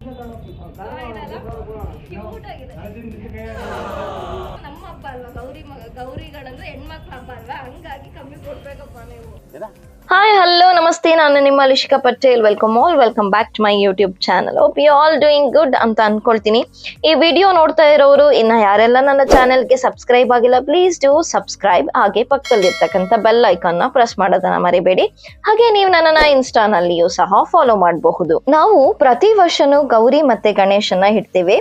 ನಮ್ಮ ಹಬ್ಬ ಅಲ್ವಾ ಗೌರಿಗಳಂದ್ರೆ ಹೆಣ್ಮಕ್ಳ ಹಬ್ಬ ಅಲ್ವಾ, ಹಂಗಾಗಿ ಕಮ್ಮಿ ಕೊಡ್ಬೇಕಪ್ಪ ನೀವು. ಹಾಯ್ ಹಲೋ ನಮಸ್ತೆ, ನಾನು ನಿಮ್ಮ Lishika Patel. Welcome back to my YouTube channel. Hope you all doing good ಅಂತ ಅನ್ಕೊಳ್ತೀನಿ. ಈ ವಿಡಿಯೋ ನೋಡ್ತಾ ಇರೋರು ಇನ್ನ ಯಾರೆಲ್ಲ ನನ್ನ ಚಾನೆಲ್ಗೆ ಸಬ್ಸ್ಕ್ರೈಬ್ ಆಗಿಲ್ಲ, ಪ್ಲೀಸ್ ಡೂ ಸಬ್ಸ್ಕ್ರೈಬ್. ಹಾಗೆ ಪಕ್ಕದಲ್ಲಿರ್ತಕ್ಕಂಥ ಬೆಲ್ ಐಕಾನ್ ನ ಪ್ರೆಸ್ ಮಾಡೋದನ್ನ ಮರಿಬೇಡಿ. ಹಾಗೆ ನೀವು ನನ್ನನ್ನ ಇನ್ಸ್ಟಾನಲ್ಲಿಯೂ ಸಹ ಫಾಲೋ ಮಾಡಬಹುದು. ನಾವು ಪ್ರತಿ ವರ್ಷನೂ ಗೌರಿ ಮತ್ತೆ ಗಣೇಶನ ಇಡ್ತೀವಿ.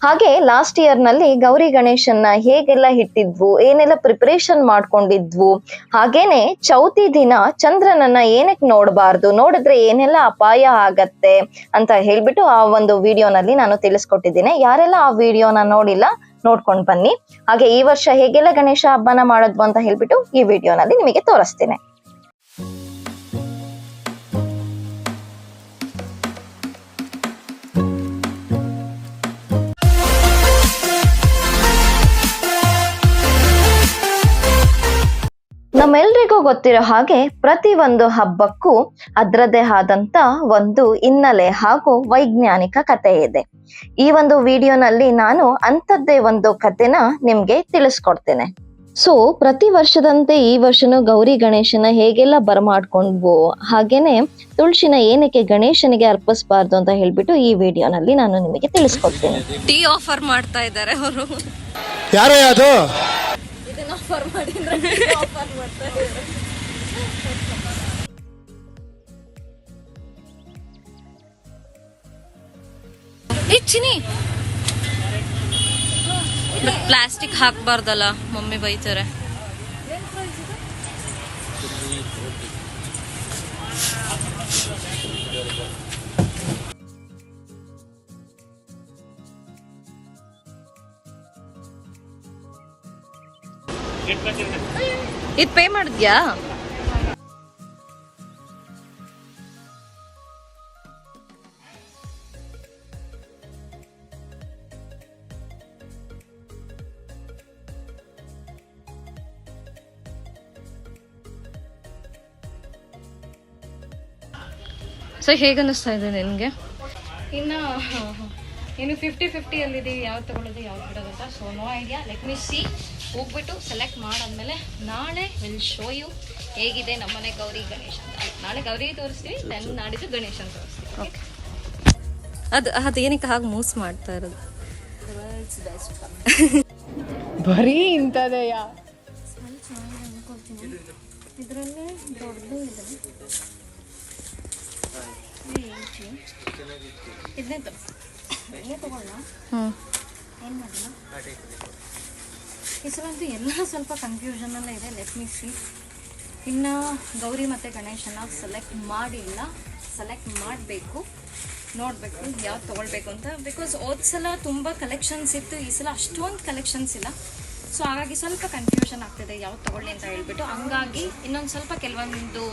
ಹಾಗೆ ಲಾಸ್ಟ್ ಇಯರ್ ನಲ್ಲಿ ಗೌರಿ ಗಣೇಶನ್ನ ಹೇಗೆಲ್ಲ ಇಟ್ಟಿದ್ವು, ಏನೆಲ್ಲ ಪ್ರಿಪರೇಷನ್ ಮಾಡ್ಕೊಂಡಿದ್ವು, ಹಾಗೇನೆ ಚೌತಿ ದಿನ ಚಂದ್ರನನ್ನ ಏನಕ್ಕೆ ನೋಡಬಾರ್ದು, ನೋಡಿದ್ರೆ ಏನೆಲ್ಲ ಅಪಾಯ ಆಗತ್ತೆ ಅಂತ ಹೇಳ್ಬಿಟ್ಟು ಆ ಒಂದು ವಿಡಿಯೋನಲ್ಲಿ ನಾನು ತಿಳಿಸ್ಕೊಟ್ಟಿದ್ದೀನಿ. ಯಾರೆಲ್ಲ ಆ ವಿಡಿಯೋನ ನೋಡಿಲ್ಲ ನೋಡ್ಕೊಂಡ್ ಬನ್ನಿ. ಹಾಗೆ ಈ ವರ್ಷ ಹೇಗೆಲ್ಲ ಗಣೇಶ ಹಬ್ಬನ ಮಾಡಿದ್ವು ಅಂತ ಹೇಳ್ಬಿಟ್ಟು ಈ ವಿಡಿಯೋನಲ್ಲಿ ನಿಮಗೆ ತೋರಿಸ್ತೇನೆ. ನಮ್ಮೆಲ್ರಿಗೂ ಗೊತ್ತಿರೋ ಹಾಗೆ ಪ್ರತಿ ಒಂದು ಹಬ್ಬಕ್ಕೂ ಅದರದ್ದೇ ಆದಂತ ಒಂದು ಹಿನ್ನೆಲೆ ಹಾಗೂ ವೈಜ್ಞಾನಿಕ ಕಥೆ ಇದೆ. ಈ ಒಂದು ವಿಡಿಯೋನಲ್ಲಿ ನಾನು ಅಂಥದ್ದೇ ಒಂದು ಕಥೆನ ನಿಮ್ಗೆ ತಿಳಿಸ್ಕೊಡ್ತೇನೆ. ಸೊ ಪ್ರತಿ ವರ್ಷದಂತೆ ಈ ವರ್ಷನೂ ಗೌರಿ ಗಣೇಶನ ಹೇಗೆಲ್ಲ ಬರಮಾಡ್ಕೊಂಡ್ವು, ಹಾಗೇನೆ ತುಳಸಿನ ಏನಕ್ಕೆ ಗಣೇಶನಿಗೆ ಅರ್ಪಿಸಬಾರ್ದು ಅಂತ ಹೇಳ್ಬಿಟ್ಟು ಈ ವಿಡಿಯೋನಲ್ಲಿ ನಾನು ನಿಮಗೆ ತಿಳಿಸ್ಕೊಡ್ತೇನೆ. ಟೀ ಆಫರ್ ಮಾಡ್ತಾ ಇದ್ದಾರೆ ಅವರು. ಯಾರೇ ಅದು ಇದನ್ನ ಆಫರ್ ಮಾಡಿದ್ರೆ ಆಫರ್ ಮಾಡ್ತಾ ಇದ್ದಾರೆ. ಚಿನಿ ಪ್ಲಾಸ್ಟಿಕ್ ಹಾಕ್ಬಾರ್ದಲ್ಲ, ಮಮ್ಮಿ ಬೈತಾರೆ. ಇದು ಪೇ ಮಾಡಿದ್ಯಾ? ಸೊ ಹೇಗೆ ಅನ್ನಿಸ್ತಾ ಇದೆ ನಿನಗೆ? ಇನ್ನು 50-50 ಅಲ್ಲಿದೆ, ಯಾವ್ದು ತಗೊಳ್ಳೋದು ಯಾವ್ದು ಬಿಡೋದು ಅಂತ. So no idea, let me see. ಹೋಗ್ಬಿಟ್ಟು ಸೆಲೆಕ್ಟ್ ಮಾಡಾದ್ಮೇಲೆ ನಾಳೆ ವಿಲ್ ಶೋ ಯು ಹೇಗಿದೆ ನಮ್ಮನೆ ಗೌರಿ ಗಣೇಶ ಅಂತ. ನಾಳೆ ಗೌರಿ ತೋರಿಸ್ತೀವಿ, ನಾಡಿದ್ದು ಗಣೇಶನ್ ತೋರಿಸ್ತೀವಿ. ಓಕೆ, ಅದು ಏನಕ್ಕೆ ಹಾಗೆ ಮೂಸ್ ಮಾಡ್ತಾ ಇರೋದು? ಬರೀ ಇಂಥದೆಯ ಇದರಲ್ಲೇ ದೊಡ್ಡದು ಇದೆ. ಇದನ್ನೇ ತಗೊಳ್ಳ ಏನು ಮಾಡಲ್ಲ. ಈ ಸಲ ಅಂತೂ ಎಲ್ಲ ಸ್ವಲ್ಪ ಕನ್ಫ್ಯೂಷನ್ ಎಲ್ಲ ಇದೆ. Let me C. ಇನ್ನು ಗೌರಿ ಮತ್ತು ಗಣೇಶನ ಸೆಲೆಕ್ಟ್ ಮಾಡಿಲ್ಲ, ಸೆಲೆಕ್ಟ್ ಮಾಡಬೇಕು, ನೋಡಬೇಕು ಯಾವ್ದು ತೊಗೊಳ್ಬೇಕು ಅಂತ. ಬಿಕಾಸ್ ಹೋದ ಸಲ ತುಂಬ ಕಲೆಕ್ಷನ್ಸ್ ಇತ್ತು, ಈ ಸಲ ಅಷ್ಟೊಂದು ಕಲೆಕ್ಷನ್ಸ್ ಇಲ್ಲ. ಸೊ ಹಾಗಾಗಿ ಸ್ವಲ್ಪ ಕನ್ಫ್ಯೂಷನ್ ಆಗ್ತಿದೆ ಯಾವ್ದು ತೊಗೊಳ್ಳಿ ಅಂತ ಹೇಳ್ಬಿಟ್ಟು. ಹಂಗಾಗಿ ಇನ್ನೊಂದು ಸ್ವಲ್ಪ ಕೆಲವೊಂದು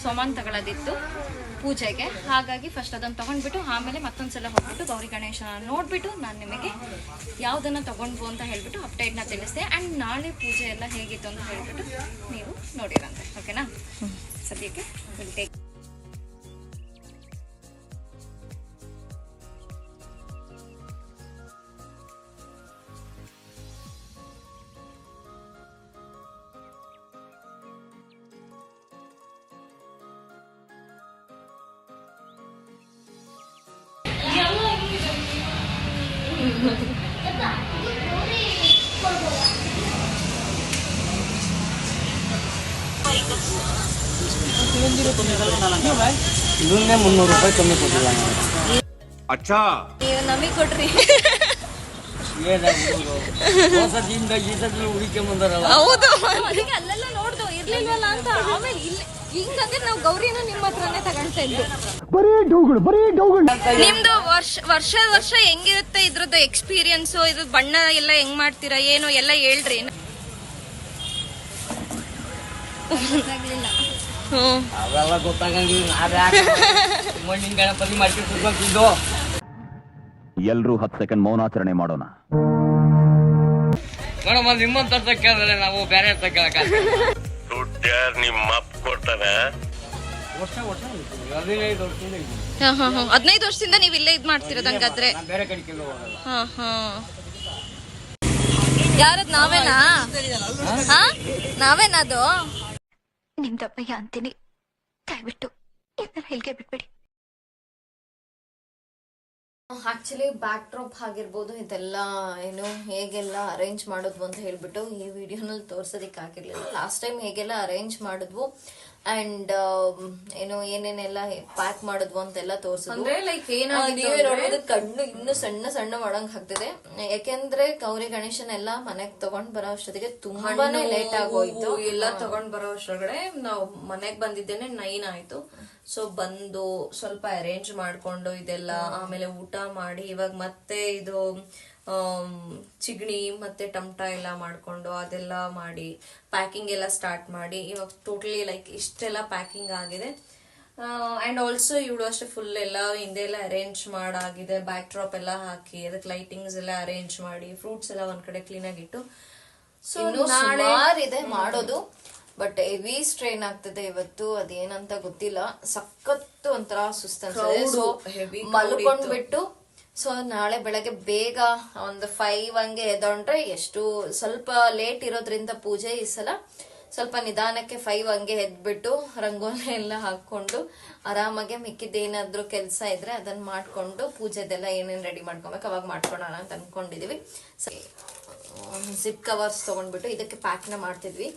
ಸಾಮಾನು ತಗೊಳ್ಳೋದಿತ್ತು ಪೂಜೆಗೆ. ಹಾಗಾಗಿ ಫಸ್ಟ್ ಅದನ್ನು ತೊಗೊಂಡ್ಬಿಟ್ಟು ಆಮೇಲೆ ಮತ್ತೊಂದು ಸಲ ಹೋಗ್ಬಿಟ್ಟು ಗೌರಿ ಗಣೇಶನ ನೋಡಿಬಿಟ್ಟು ನಾನು ನಿಮಗೆ ಯಾವುದನ್ನು ತೊಗೊಂಡ್ವು ಅಂತ ಹೇಳ್ಬಿಟ್ಟು ಅಪ್ಡೇಟ್ನ ತಿಳಿಸ್ತೆ. ಆ್ಯಂಡ್ ನಾಳೆ ಪೂಜೆ ಎಲ್ಲ ಹೇಗಿತ್ತು ಅಂತ ಹೇಳ್ಬಿಟ್ಟು ನೀವು ನೋಡಿರಂತೆ. ಓಕೆನಾ? ಸದ್ಯಕ್ಕೆ ವಿಲ್ ಟೇಕ್. ಇದನ್ನೇ 300 ರೂಪಾಯಿ ಕಮ್ಮಿ ಕೊಟ್ಟಿಲ್ಲ. ಅಚ್ಚಾ, ನೀವು ನಮಗೆ ಕೊಡ್ರಿ. ಹೌದು, ಅಲ್ಲೆಲ್ಲ ನೋಡ್ದು ಇರ್ಲಿಲ್ವಲ್ಲ ಅಂತ. ಆಮೇಲೆ ಇಲ್ಲಿ ಹಿಂಗಂದ್ರೆ ನಾವು ಗೌರಿನ ನಿಮ್ಮ ಹತ್ರನೇ ತಗೊಂಡ್ತಾ ಇದ್ವಿ. ನಿಮ್ದು ವರ್ಷ ಹೆಂಗಿರುತ್ತೆ ಇದ್ರದ್ದು ಎಕ್ಸ್ಪೀರಿಯನ್ಸ್, ಇದ್ರ ಬಣ್ಣ ಎಲ್ಲ ಹೆಂಗ್ ಮಾಡ್ತೀರಾ ಏನು ಎಲ್ಲ ಹೇಳ್ರಿ. ಅವೆಲ್ಲ ಗೊತ್ತಾಗಂಗಿಲ್ಲ. ಮಣ್ಣಿನ ಗಣಪತಿ ಮಾಡ್ಕೊಂಡು ಎಲ್ರೂ 10 ಸೆಕೆಂಡ್ ಮೌನಾಚರಣೆ ಮಾಡೋಣ. ಮೇಡಮ್ ನಿಮ್ಮಂತ ಕೇಳಿದ್ರೆ ನಾವು ಬೇರೆ ಕೇಳಕ ದುಡ್ಡು ಯಾರು ನಿಮ್ಮ ಅಪ್ಪ ಕೊಡ್ತಾನೆ? ವರ್ಷ 15 ವರ್ಷದಿಂದ ಇದ್ದೀನಿ. 15 ವರ್ಷದಿಂದ ನೀವು ಇಲ್ಲೇ ಇದ್ ಮಾಡ್ತಿರೋದು ಹಂಗಾದ್ರೆ? ನಾನು ಬೇರೆ ಕಡೆಗೆಲ್ಲ ಹೋಗಲ್ಲ. ಯಾರದ್ ನಾವೇನಾ? ನಾವೇನದು? ನಿಮ್ದಪ್ಪಯ್ಯ ಅಂತೀನಿ, ದಯವಿಟ್ಟು ಇದನ್ನ ಹೇಳಿಕೆ ಬಿಟ್ಬಿಡಿ. ಆಕ್ಚುಲಿ ಬ್ಯಾಕ್ ಡ್ರಾಪ್ ಆಗಿರ್ಬೋದು, ಇದೆಲ್ಲ ಏನು ಹೇಗೆಲ್ಲ ಅರೇಂಜ್ ಮಾಡಿದ್ವು ಅಂತ ಹೇಳ್ಬಿಟ್ಟು ಈ ವಿಡಿಯೋನಲ್ಲಿ ತೋರ್ಸೋದಿಕ್ಕೆ ಆಗಿರ್ಲಿಲ್ಲ. ಲಾಸ್ಟ್ ಟೈಮ್ ಹೇಗೆಲ್ಲ ಅರೇಂಜ್ ಮಾಡಿದ್ವು ಅಂಡ್ ಏನು ಏನೇನೆಲ್ಲ ಪ್ಯಾಕ್ ಮಾಡಿದ್ವು ಅಂತೆಲ್ಲ ತೋರ್ಸಿದ್ವು. ನೀವೇ ನೋಡ್ಬೋದು ಕಣ್ಣು ಇನ್ನು ಸಣ್ಣ ಸಣ್ಣ ಮಾಡಂಗ್ ಆಗ್ತಿದೆ. ಯಾಕೆಂದ್ರೆ ಗೌರಿ ಗಣೇಶನೆಲ್ಲ ಮನೆಗ್ ತಗೊಂಡ್ ಬರೋ ಅಷ್ಟೊತ್ತಿಗೆ ತುಂಬಾನೇ ಲೇಟ್ ಆಗೋಯ್ತು. ಎಲ್ಲ ತಗೊಂಡ್ ಬರೋ ಅಷ್ಟೊಳಗಡೆ ನಾವು ಮನೆಗ್ ಬಂದಿದ್ದೇನೆ 9 ಆಯ್ತು. ಸೊ ಬಂದು ಸ್ವಲ್ಪ ಅರೇಂಜ್ ಮಾಡ್ಕೊಂಡು ಇದೆಲ್ಲ, ಆಮೇಲೆ ಊಟ ಮಾಡಿ ಇವಾಗ ಮತ್ತೆ ಇದು ಚಿಗಣಿ ಮತ್ತೆ ಟಮಟ ಎಲ್ಲ ಮಾಡ್ಕೊಂಡು ಅದೆಲ್ಲ ಮಾಡಿ ಪ್ಯಾಕಿಂಗ್ ಎಲ್ಲ ಸ್ಟಾರ್ಟ್ ಮಾಡಿ ಇವಾಗ ಟೋಟಲಿ ಲೈಕ್ ಇಷ್ಟೆಲ್ಲ ಪ್ಯಾಕಿಂಗ್ ಆಗಿದೆ. ಅಂಡ್ ಆಲ್ಸೋ ಇವಳು ಅಷ್ಟೇ ಫುಲ್ ಎಲ್ಲ ಹಿಂದೆ ಎಲ್ಲ ಅರೇಂಜ್ ಮಾಡಾಗಿದೆ. ಬ್ಯಾಕ್ ಡ್ರಾಪ್ ಎಲ್ಲ ಹಾಕಿ ಅದಕ್ಕೆ ಲೈಟಿಂಗ್ಸ್ ಎಲ್ಲ ಅರೇಂಜ್ ಮಾಡಿ ಫ್ರೂಟ್ಸ್ ಎಲ್ಲ ಒಂದ್ ಕಡೆ ಕ್ಲೀನ್ ಆಗಿಟ್ಟು. ಸೊ ಸುಮಾರು ಇದೆ ಮಾಡೋದು, ಬಟ್ ಹೆವಿ ಸ್ಟ್ರೈನ್ ಆಗ್ತದೆ ಇವತ್ತು. ಅದೇನಂತ ಗೊತ್ತಿಲ್ಲ, ಸಖತ್ತು ಒಂಥರ ಸುಸ್ತಾಗ್ತದೆ. ಸೊ ಮಲ್ಕೊಂಡ್ಬಿಟ್ಟು ಸೊ ನಾಳೆ ಬೆಳಗ್ಗೆ ಬೇಗ ಒಂದು 5 ಹಂಗೆ ಎದ್ದೊಂಡ್ರೆ ಎಷ್ಟು ಸ್ವಲ್ಪ ಲೇಟ್ ಇರೋದ್ರಿಂದ ಪೂಜೆ ಈ ಸಲ ಸ್ವಲ್ಪ ನಿಧಾನಕ್ಕೆ 5 ಹಂಗೆ ಎದ್ಬಿಟ್ಟು ರಂಗೋಲಿ ಎಲ್ಲ ಹಾಕೊಂಡು ಆರಾಮಾಗೆ ಮಿಕ್ಕಿದ್ದೇನಾದ್ರೂ ಕೆಲಸ ಇದ್ರೆ ಅದನ್ನ ಮಾಡ್ಕೊಂಡು ಪೂಜೆದೆಲ್ಲ ಏನೇನ್ ರೆಡಿ ಮಾಡ್ಕೊಬೇಕು ಅವಾಗ ಮಾಡ್ಕೊಳೋಣ ಅಂತ ಅನ್ಕೊಂಡಿದೀವಿ. ಜಿಪ್ ಕವರ್ಸ್ ತಗೊಂಡ್ಬಿಟ್ಟು ಇದಕ್ಕೆ ಪ್ಯಾಕ್ ನ ಮಾಡ್ತಿದ್ವಿ.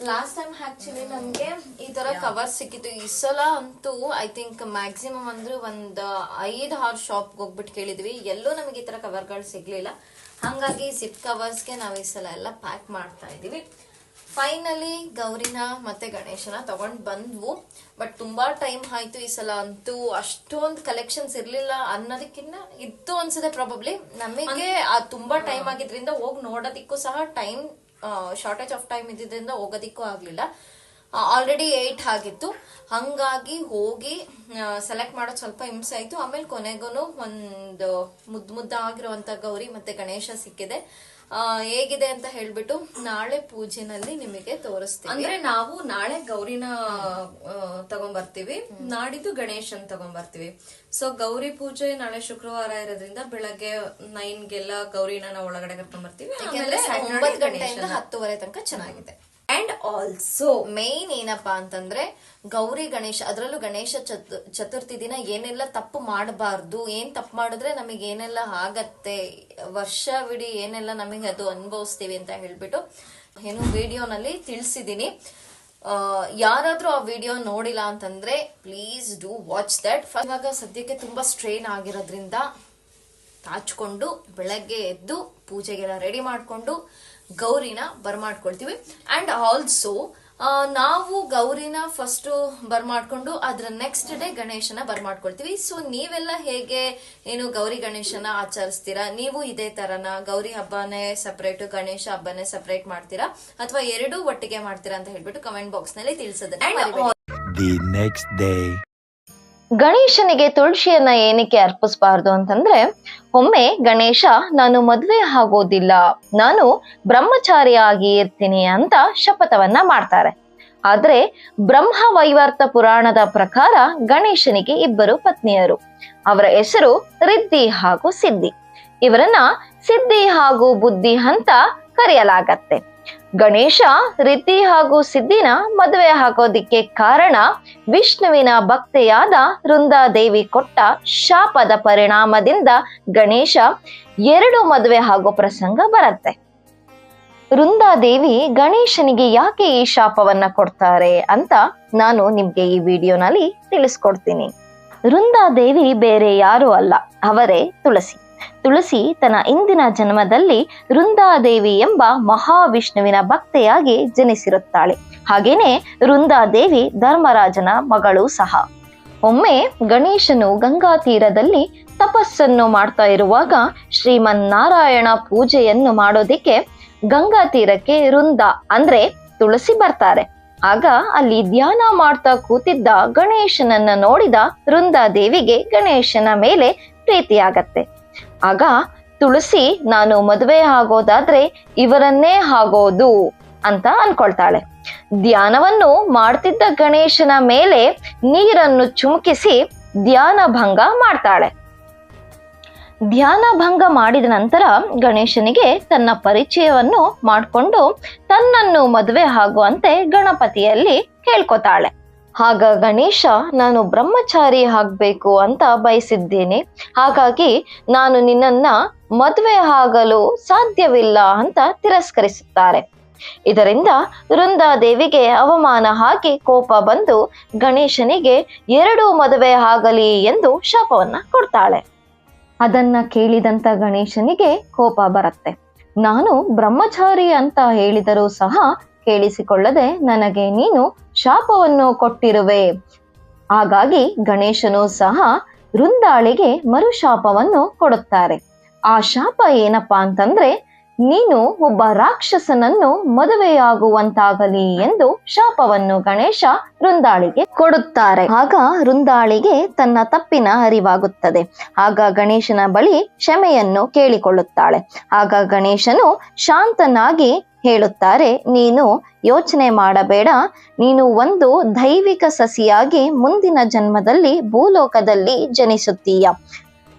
ಲಾಸ್ಟ್ ಟೈಮ್ ಆಕ್ಚುಲಿ ನಮ್ಗೆ ಈ ತರ ಕವರ್ ಸಿಕ್ಕಿತ್ತು. ಈ ಸಲ ಅಂತೂ ಐ ಥಿಂಕ್ ಮ್ಯಾಕ್ಸಿಮಮ್ ಅಂದ್ರೆ ಒಂದ್ 5-6 ಶಾಪ್ ಹೋಗ್ಬಿಟ್ಟು ಕೇಳಿದ್ವಿ, ಎಲ್ಲೂ ನಮಗೆ ಈ ತರ ಕವರ್ಗಳು ಸಿಗ್ಲಿಲ್ಲ. ಹಂಗಾಗಿ ಜಿಪ್ ಕವರ್ಸ್ಗೆ ನಾವು ಈ ಸಲ ಎಲ್ಲ ಪ್ಯಾಕ್ ಮಾಡ್ತಾ ಇದೀವಿ. ಫೈನಲಿ ಗೌರಿನ ಮತ್ತೆ ಗಣೇಶನ ತಗೊಂಡ್ ಬಂದ್ವು, ಬಟ್ ತುಂಬಾ ಟೈಮ್ ಆಯ್ತು. ಈ ಸಲ ಅಂತೂ ಅಷ್ಟೊಂದು ಕಲೆಕ್ಷನ್ಸ್ ಇರ್ಲಿಲ್ಲ ಅನ್ನೋದಕ್ಕಿಂತ ಇತ್ತು ಅನ್ಸುತ್ತೆ ಪ್ರಾಬಬ್ಲಿ. ನಮಗೆ ತುಂಬಾ ಟೈಮ್ ಆಗಿದ್ರಿಂದ ಹೋಗಿ ನೋಡೋದಿಕ್ಕೂ ಸಹ ಟೈಮ್ ಶಾರ್ಟೇಜ್ ಆಫ್ ಟೈಮ್ ಇದ್ದಿದ್ರಿಂದ ಹೋಗೋದಿಕ್ಕೂ ಆಗ್ಲಿಲ್ಲ. ಆಲ್ರೆಡಿ 8 ಆಗಿತ್ತು. ಹಂಗಾಗಿ ಹೋಗಿ ಸೆಲೆಕ್ಟ್ ಮಾಡೋದು ಸ್ವಲ್ಪ ಹಿಂಸೆ ಆಯ್ತು. ಆಮೇಲೆ ಕೊನೆಗೂ ಒಂದು ಮುದ್ದಾಗಿರುವಂತ ಗೌರಿ ಮತ್ತೆ ಗಣೇಶ ಸಿಕ್ಕಿದೆ. ಹೇಗಿದೆ ಅಂತ ಹೇಳ್ಬಿಟ್ಟು ನಾಳೆ ಪೂಜೆನಲ್ಲಿ ನಿಮಗೆ ತೋರಿಸ್ತೀವಿ. ಅಂದ್ರೆ ನಾವು ನಾಳೆ ಗೌರಿನ ತಗೊಂಡ್ಬರ್ತೀವಿ, ನಾಡಿದ್ದು ಗಣೇಶನ್ ತಗೊಂಡ್ಬರ್ತೀವಿ. ಸೊ ಗೌರಿ ಪೂಜೆ ನಾಳೆ ಶುಕ್ರವಾರ ಇರೋದ್ರಿಂದ ಬೆಳಗ್ಗೆ 9ಗೆಲ್ಲ ಗೌರಿನ ನಾವು ಒಳಗಡೆ ಕರ್ಕೊಂಡ್ ಬರ್ತೀವಿ. 9 ಗಂಟೆಯಿಂದ 10:30 ತನಕ ಚೆನ್ನಾಗಿದೆ. ಅಂಡ್ ಆಲ್ಸೋ ಮೇನ್ ಏನಪ್ಪಾ ಅಂತಂದ್ರೆ ಗೌರಿ ಗಣೇಶ, ಅದರಲ್ಲೂ ಗಣೇಶ ಚತುರ್ಥಿ ದಿನ ಏನೆಲ್ಲ ತಪ್ಪು ಮಾಡಬಾರ್ದು, ಏನ್ ತಪ್ಪು ಮಾಡಿದ್ರೆ ನಮಗೆ ಏನೆಲ್ಲ ಆಗತ್ತೆ, ವರ್ಷವಿಡೀ ಏನೆಲ್ಲ ನಮಗೆ ಅದು ಅನುಭವಿಸ್ತೀವಿ ಅಂತ ಹೇಳ್ಬಿಟ್ಟು ಏನು ವಿಡಿಯೋನಲ್ಲಿ ತಿಳಿಸಿದೀನಿ. ಯಾರಾದ್ರೂ ಆ ವಿಡಿಯೋ ನೋಡಿಲ್ಲ ಅಂತಂದ್ರೆ ಪ್ಲೀಸ್ ಡೂ ವಾಚ್ ದಟ್. ಇವಾಗ ಸದ್ಯಕ್ಕೆ ತುಂಬಾ ಸ್ಟ್ರೈನ್ ಆಗಿರೋದ್ರಿಂದ ತಾಚ್ಕೊಂಡು ಬೆಳಗ್ಗೆ ಎದ್ದು ಪೂಜೆಗೆಲ್ಲ ರೆಡಿ ಮಾಡ್ಕೊಂಡು ಗೌರಿನ ಬರ್ಮಾಡ್ಕೊಳ್ತೀವಿ. ಅಂಡ್ ಆಲ್ಸೋ ನಾವು ಗೌರಿನ ಫಸ್ಟ್ ಬರ್ಮಾಡ್ಕೊಂಡು ಅದ್ರ ನೆಕ್ಸ್ಟ್ ಡೇ ಗಣೇಶನ ಬರ್ಮಾಡ್ಕೊಳ್ತೀವಿ. ಸೊ ನೀವೆಲ್ಲ ಹೇಗೆ ಏನು ಗೌರಿ ಗಣೇಶನ ಆಚರಿಸ್ತೀರಾ? ನೀವು ಇದೇ ತರನ ಗೌರಿ ಹಬ್ಬನೇ ಸಪರೇಟ್ ಗಣೇಶ ಹಬ್ಬನೇ ಸಪರೇಟ್ ಮಾಡ್ತೀರಾ ಅಥವಾ ಎರಡೂ ಒಟ್ಟಿಗೆ ಮಾಡ್ತೀರಾ ಅಂತ ಹೇಳ್ಬಿಟ್ಟು ಕಮೆಂಟ್ ಬಾಕ್ಸ್ ನಲ್ಲಿ ತಿಳಿಸೋದನ್ನ. ಗಣೇಶನಿಗೆ ತುಳಸಿಯನ್ನ ಏನಕ್ಕೆ ಅರ್ಪಿಸಬಾರ್ದು ಅಂತಂದ್ರೆ, ಒಮ್ಮೆ ಗಣೇಶ ನಾನು ಮದ್ವೆ ಆಗೋದಿಲ್ಲ, ನಾನು ಬ್ರಹ್ಮಚಾರಿಯಾಗಿ ಇರ್ತೀನಿ ಅಂತ ಶಪಥವನ್ನ ಮಾಡ್ತಾರೆ. ಆದ್ರೆ ಬ್ರಹ್ಮ ವೈವರ್ತ ಪುರಾಣದ ಪ್ರಕಾರ ಗಣೇಶನಿಗೆ 2 ಪತ್ನಿಯರು. ಅವರ ಹೆಸರು ರಿದ್ದಿ ಹಾಗೂ ಸಿದ್ಧಿ. ಇವರನ್ನ ಸಿದ್ಧಿ ಹಾಗೂ ಬುದ್ಧಿ ಅಂತ ಕರೆಯಲಾಗತ್ತೆ. ಗಣೇಶ ರಿದ್ದಿ ಹಾಗೂ ಸಿದ್ಧಿನ ಮದುವೆ ಹಾಕೋದಿಕ್ಕೆ ಕಾರಣ ವಿಷ್ಣುವಿನ ಭಕ್ತೆಯಾದ ವೃಂದಾದೇವಿ ಕೊಟ್ಟ ಶಾಪದ ಪರಿಣಾಮದಿಂದ ಗಣೇಶ 2 ಮದುವೆ ಆಗೋ ಪ್ರಸಂಗ ಬರುತ್ತೆ. ವೃಂದಾದೇವಿ ಗಣೇಶನಿಗೆ ಯಾಕೆ ಈ ಶಾಪವನ್ನ ಕೊಡ್ತಾರೆ ಅಂತ ನಾನು ನಿಮ್ಗೆ ಈ ವಿಡಿಯೋನಲ್ಲಿ ತಿಳಿಸ್ಕೊಡ್ತೀನಿ. ವೃಂದಾದೇವಿ ಬೇರೆ ಯಾರು ಅಲ್ಲ, ಅವರೇ ತುಳಸಿ. ತುಳಸಿ ತನ್ನ ಇಂದಿನ ಜನ್ಮದಲ್ಲಿ ವೃಂದಾದೇವಿ ಎಂಬ ಮಹಾವಿಷ್ಣುವಿನ ಭಕ್ತೆಯಾಗಿ ಜನಿಸಿರುತ್ತಾಳೆ. ಹಾಗೇನೆ ವೃಂದಾದೇವಿ ಧರ್ಮರಾಜನ ಮಗಳು ಸಹ. ಒಮ್ಮೆ ಗಣೇಶನು ಗಂಗಾ ತೀರದಲ್ಲಿ ತಪಸ್ಸನ್ನು ಮಾಡ್ತಾ ಇರುವಾಗ ಶ್ರೀಮನ್ನಾರಾಯಣ ಪೂಜೆಯನ್ನು ಮಾಡೋದಿಕ್ಕೆ ಗಂಗಾ ತೀರಕ್ಕೆ ವೃಂದ ಅಂದ್ರೆ ತುಳಸಿ ಬರ್ತಾರೆ. ಆಗ ಅಲ್ಲಿ ಧ್ಯಾನ ಮಾಡ್ತಾ ಕೂತಿದ್ದ ಗಣೇಶನನ್ನ ನೋಡಿದ ವೃಂದಾದೇವಿಗೆ ಗಣೇಶನ ಮೇಲೆ ಪ್ರೀತಿಯಾಗತ್ತೆ. ಆಗ ತುಳಸಿ ನಾನು ಮದುವೆ ಆಗೋದಾದ್ರೆ ಇವರನ್ನೇ ಆಗೋದು ಅಂತ ಅನ್ಕೊಳ್ತಾಳೆ. ಧ್ಯಾನವನ್ನು ಮಾಡ್ತಿದ್ದ ಗಣೇಶನ ಮೇಲೆ ನೀರನ್ನು ಚಿಮುಕಿಸಿ ಧ್ಯಾನ ಭಂಗ ಮಾಡ್ತಾಳೆ. ಧ್ಯಾನ ಭಂಗ ಮಾಡಿದ ನಂತರ ಗಣೇಶನಿಗೆ ತನ್ನ ಪರಿಚಯವನ್ನು ಮಾಡಿಕೊಂಡು ತನ್ನನ್ನು ಮದುವೆ ಆಗುವಂತೆ ಗಣಪತಿಯಲ್ಲಿ ಕೇಳ್ಕೊತಾಳೆ. ಆಗ ಗಣೇಶ, ನಾನು ಬ್ರಹ್ಮಚಾರಿ ಆಗ್ಬೇಕು ಅಂತ ಬಯಸಿದ್ದೇನೆ, ಹಾಗಾಗಿ ನಾನು ನಿನ್ನನ್ನ ಮದುವೆ ಆಗಲು ಸಾಧ್ಯವಿಲ್ಲ ಅಂತ ತಿರಸ್ಕರಿಸುತ್ತಾರೆ. ಇದರಿಂದ ವೃಂದಾದೇವಿಗೆ ಅವಮಾನ ಆಗಿ ಕೋಪ ಬಂದು ಗಣೇಶನಿಗೆ 2 ಮದುವೆ ಆಗಲಿ ಎಂದು ಶಾಪವನ್ನ ಕೊಡ್ತಾಳೆ. ಅದನ್ನ ಕೇಳಿದಂತ ಗಣೇಶನಿಗೆ ಕೋಪ ಬರುತ್ತೆ. ನಾನು ಬ್ರಹ್ಮಚಾರಿ ಅಂತ ಹೇಳಿದರೂ ಸಹ ಕೇಳಿಸಿಕೊಳ್ಳದೆ ನನಗೆ ನೀನು ಶಾಪವನ್ನು ಕೊಟ್ಟಿರುವೆ. ಹಾಗಾಗಿ ಗಣೇಶನು ಸಹ ವೃಂದಾಳಿಗೆ ಮರುಶಾಪವನ್ನು ಕೊಡುತ್ತಾರೆ. ಆ ಶಾಪ ಏನಪ್ಪಾ ಅಂತಂದ್ರೆ, ನೀನು ಒಬ್ಬ ರಾಕ್ಷಸನನ್ನು ಮದುವೆಯಾಗುವಂತಾಗಲಿ ಎಂದು ಶಾಪವನ್ನು ಗಣೇಶ ವೃಂದಾಳಿಗೆ ಕೊಡುತ್ತಾರೆ. ಆಗ ವೃಂದಾಳಿಗೆ ತನ್ನ ತಪ್ಪಿನ ಅರಿವಾಗುತ್ತದೆ. ಆಗ ಗಣೇಶನ ಬಳಿ ಕ್ಷಮೆಯನ್ನು ಕೇಳಿಕೊಳ್ಳುತ್ತಾಳೆ. ಆಗ ಗಣೇಶನು ಶಾಂತನಾಗಿ ಹೇಳುತ್ತಾರೆ, ನೀನು ಯೋಚನೆ ಮಾಡಬೇಡ, ನೀನು ಒಂದು ದೈವಿಕ ಸಸಿಯಾಗಿ ಮುಂದಿನ ಜನ್ಮದಲ್ಲಿ ಭೂಲೋಕದಲ್ಲಿ ಜನಿಸುತ್ತೀಯ.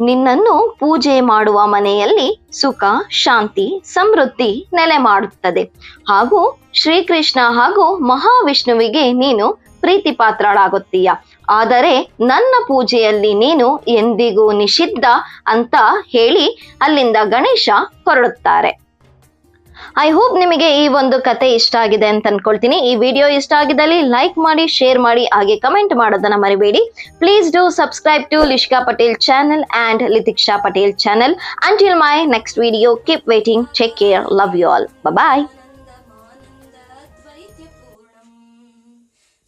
ನಿನ್ನನ್ನು ಪೂಜೆ ಮಾಡುವ ಮನೆಯಲ್ಲಿ ಸುಖ, ಶಾಂತಿ, ಸಮೃದ್ಧಿ ನೆಲೆ ಮಾಡುತ್ತದೆ. ಹಾಗೂ ಶ್ರೀಕೃಷ್ಣ ಹಾಗೂ ಮಹಾವಿಷ್ಣುವಿಗೆ ನೀನು ಪ್ರೀತಿ ಪಾತ್ರಳಾಗುತ್ತೀಯ. ಆದರೆ ನನ್ನ ಪೂಜೆಯಲ್ಲಿ ನೀನು ಎಂದಿಗೂ ನಿಷಿದ್ಧ ಅಂತ ಹೇಳಿ ಅಲ್ಲಿಂದ ಗಣೇಶ ಹೊರಡುತ್ತಾರೆ. ಐ ಹೋಪ್ ನಿಮಗೆ ಈ ಒಂದು ಕತೆ ಇಷ್ಟ ಆಗಿದೆ ಅಂತ ಅನ್ಕೊಳ್ತೀನಿ. ಈ ವಿಡಿಯೋ ಇಷ್ಟ ಆಗಿದ್ದಲ್ಲಿ ಲೈಕ್ ಮಾಡಿ, ಶೇರ್ ಮಾಡಿ, ಹಾಗೆ ಕಮೆಂಟ್ ಮಾಡೋದನ್ನ ಮರಿಬೇಡಿ. Please do subscribe to Lishika Patel channel and Litiksha Patel channel. Until my next video, keep waiting. Take care. Love you all. Bye-bye.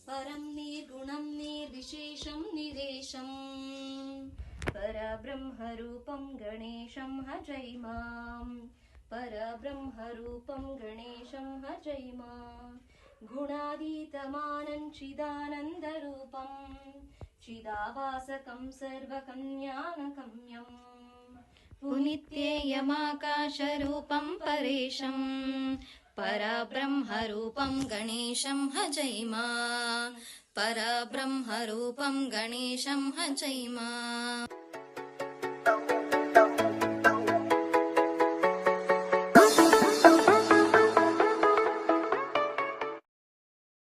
परं निर्गुणं निर्विशेषं निरेशं परब्रह्मरूपं गणेशं भजैमाम् परब्रह्मरूपं गणेशं भजैमाम् गुणातीतमानं चिदानन्दरूपं चिदाभासकं सर्वकन्यानकम्यम् पुनित्येयमाकाशरूपं परेशं परब्रह्मरूपं गणेशं भजैमा परब्रह्मरूपं गणेशं भजैमा